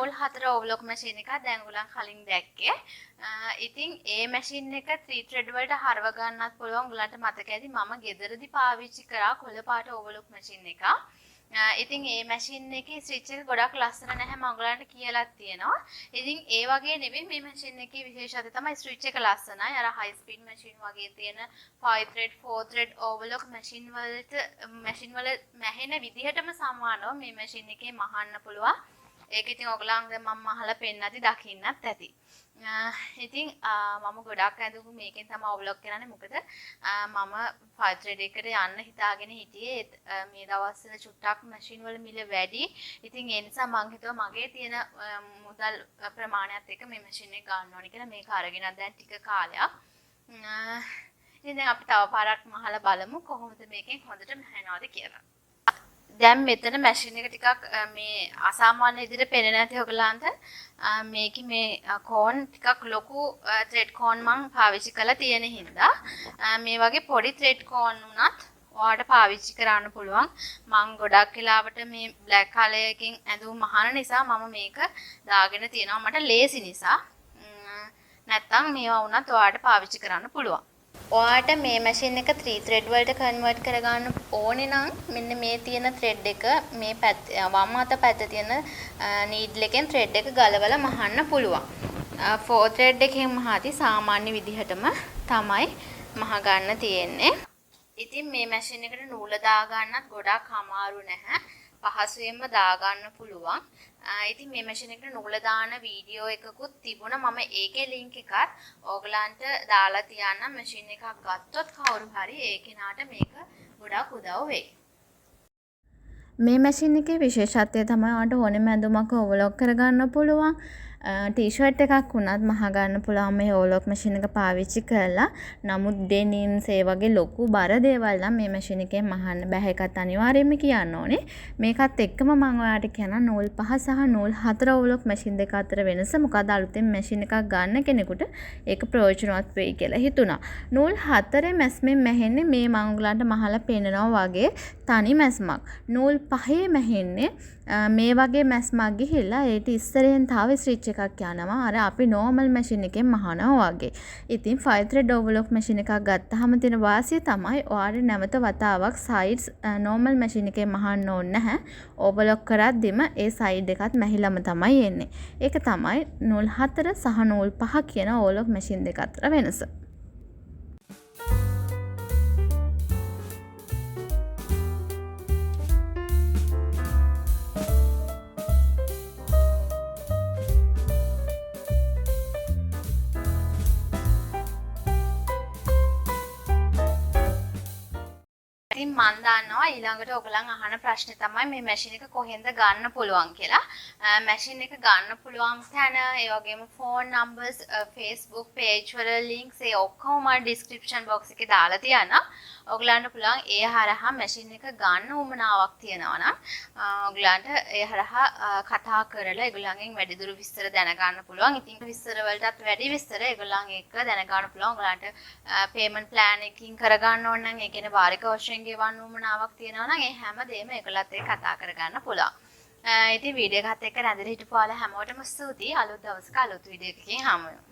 04 overlock machine එකක් දැන් ඔයගොල්ලන් කලින් දැක්කේ. ඉතින් ඒ machine එක 3 thread වලට හරව ගන්නත් පුළුවන්. ඔයගොල්ලන්ට මතක ඇති මම ගෙදරදී පාවිච්චි කරා කොළ පාට overlock machine එකක්. ඉතින් ඒ machine එකේ switch එක ගොඩක් ලස්සන නැහැ මම ඔයගොල්ලන්ට කියලාත් තියෙනවා. ඉතින් ඒ වගේ නෙවෙයි මේ machine එකේ විශේෂත්වය තමයි switch එක ලස්සනයි. අර high speed machine වගේ තියෙන 5 thread 4 thread overlock machine වල මැහෙන විදිහටම සමානව මේ machine එකේ මහන්න පුළුවන්. ඒක ඉතින් ඔයගොල්ලන්ට මම අහලා පෙන්නති දකින්නත් ඇති. ඉතින් මම ගොඩක් ඇඳුම් මේකෙන් තමයි overlock කරන්නේ. මොකද මම 5 thread එකට යන්න හිතාගෙන හිටියේ මේ දවස්වල චුට්ටක් machine වල මිල වැඩි. ඉතින් ඒ නිසා මම හිතුවා මගේ තියෙන මුදල් ප්‍රමාණයත් එක්ක මේ machine එක ගන්න ඕනේ කියලා මේක අරගෙන දැන් ටික කාලයක්. ඉතින් දැන් අපි තව පාරක් මහලා බලමු කොහොමද මේකෙන් හොඳට මහනවද කියලා. දැන් මෙතන මැෂින් එක ටිකක් මේ අසාමාන්‍ය විදිහට පේන්නේ නැති ඔයගලන්ට මේකේ මේ කෝන් ටිකක් ලොකු ත්‍රෙඩ් කෝන් මම පාවිච්චි කරලා තියෙන හින්දා මේ වගේ පොඩි ත්‍රෙඩ් කෝන් උනත් ඔයාලට පාවිච්චි කරන්න පුළුවන්. මම ගොඩක් වෙලාවට මේ බ්ලැක් කලර් එකකින් ඇඳුම් මහන නිසා මම මේක දාගෙන තියෙනවා මට ලේසි නිසා. නැත්තම් මේවා වුණත් ඔයාලට පාවිච්චි කරන්න පුළුවන්. ඔයාට මේ මැෂින් එක 3 thread වලට කන්වර්ට් කරගන්න ඕනේ නම් මෙන්න මේ තියෙන thread එක මේ වම් අත පැත්තේ තියෙන නීඩල් එකෙන් thread එක ගලවලා මහන්න පුළුවන්. 4 thread එකෙන් මහති සාමාන්‍ය විදිහටම තමයි මහ ගන්න තියෙන්නේ. ඉතින් මේ මැෂින් එකට නූල දාගන්නත් ගොඩක් අමාරු නැහැ. පහසුවෙන්ම දාගන්න පුළුවන්. ඉතින් මේ මැෂින් එකට නූල දාන වීඩියෝ එකකුත් තිබුණා. මම ඒකේ link එකත් ඕගලන්ට දාලා තියන්නම්. මැෂින් එකක් ගත්තොත් කවුරු හරි ඒ කෙනාට මේක ගොඩක් උදව් වෙයි. මේ මැෂින් එකේ විශේෂත්වය තමයි ඔයාලට ඕනෙම ඇඳුමක් ඕවර්ලොක් කරගන්න පුළුවන්. ටී-ෂර්ට් එකක් වුණත් මහ ගන්න පුළුවන් මේ ඕවර්ලොක් මැෂින් එක පාවිච්චි කරලා. නමුත් ඩෙනිම්ස් ඒ වගේ ලොකු බර දේවල් නම් මේ මැෂින් එකෙන් මහන්න බෑ. ඒකත් අනිවාර්යයෙන්ම කියන්න ඕනේ. මේකත් එක්කම මම ඔයාලට කියනවා නූල් 5 සහ නූල් 4 ඕවර්ලොක් මැෂින් දෙක අතර වෙනස. මොකද අලුතෙන් මැෂින් එකක් ගන්න කෙනෙකුට ඒක ප්‍රයෝජනවත් වෙයි කියලා හිතුණා. නූල් 4 මැස්මෙන් මැහෙන්නේ මේ මම ඔයගලන්ට මහලා පෙන්නනවා වගේ තනි මැස්මක්. නූල් 5 මැහෙන්නේ මේ වගේ මැස්මක් ගිහිල්ලා ඒට ඉස්සරෙන් තව ස්විච් එකක් යනවා අර අපි normal machine එකෙන් මහනවා වගේ. ඉතින් 5 thread overlock machine එකක් ගත්තාම තියෙන වාසිය තමයි ඔයාලට නැවත වතාවක් sides normal machine එකෙන් මහන්න ඕනේ නැහැ. overlock කරද්දිම ඒ side එකත් මැහිලම තමයි එන්නේ. ඒක තමයි නූල් 4 සහ නූල් 5 කියන overlock machine දෙක අතර වෙනස. ඉතින් මම දන්නවා ඊළඟට ඔයගලන් අහන ප්‍රශ්නේ තමයි මේ මැෂින් එක කොහෙන්ද ගන්න පුළුවන් කියලා. මැෂින් එක ගන්න පුළුවන් තැන ඒ වගේම ෆෝන් නම්බර්ස් Facebook page වල links ඒ ඔක්කොම description box එකේ දාලා තියනවා. ඔයගලන්ට පුළුවන් ඒ හරහා මැෂින් එක ගන්න උවමනාවක් තියනවා නම් ඔයගලන්ට ඒ හරහා කතා කරලා ඒගොල්ලන්ගෙන් වැඩිදුර විස්තර දැනගන්න පුළුවන්. ඉතින් විස්තර වලටත් වැඩි විස්තර ඒගොල්ලන් එක්ක දැනගන්න පුළුවන්. ඔයගලන්ට payment plan එකකින් කරගන්න ඕන නම් ඒ කියන්නේ වාරික වශයෙන් ගෙවන්න උවමනාවක් තියෙනවා නම් ඒ හැම දෙයක්ම ඒගොල්ලත් එක්ක කතා කරගන්න පුළුවන්. ඉතින් වීඩියෝ එකත් එක්ක නැදලා හිටපු ඔයාලා හැමෝටම ස්තුතියි. අලුත් දවසක අලුත් වීඩියෝ එකකින් හමු වෙමු.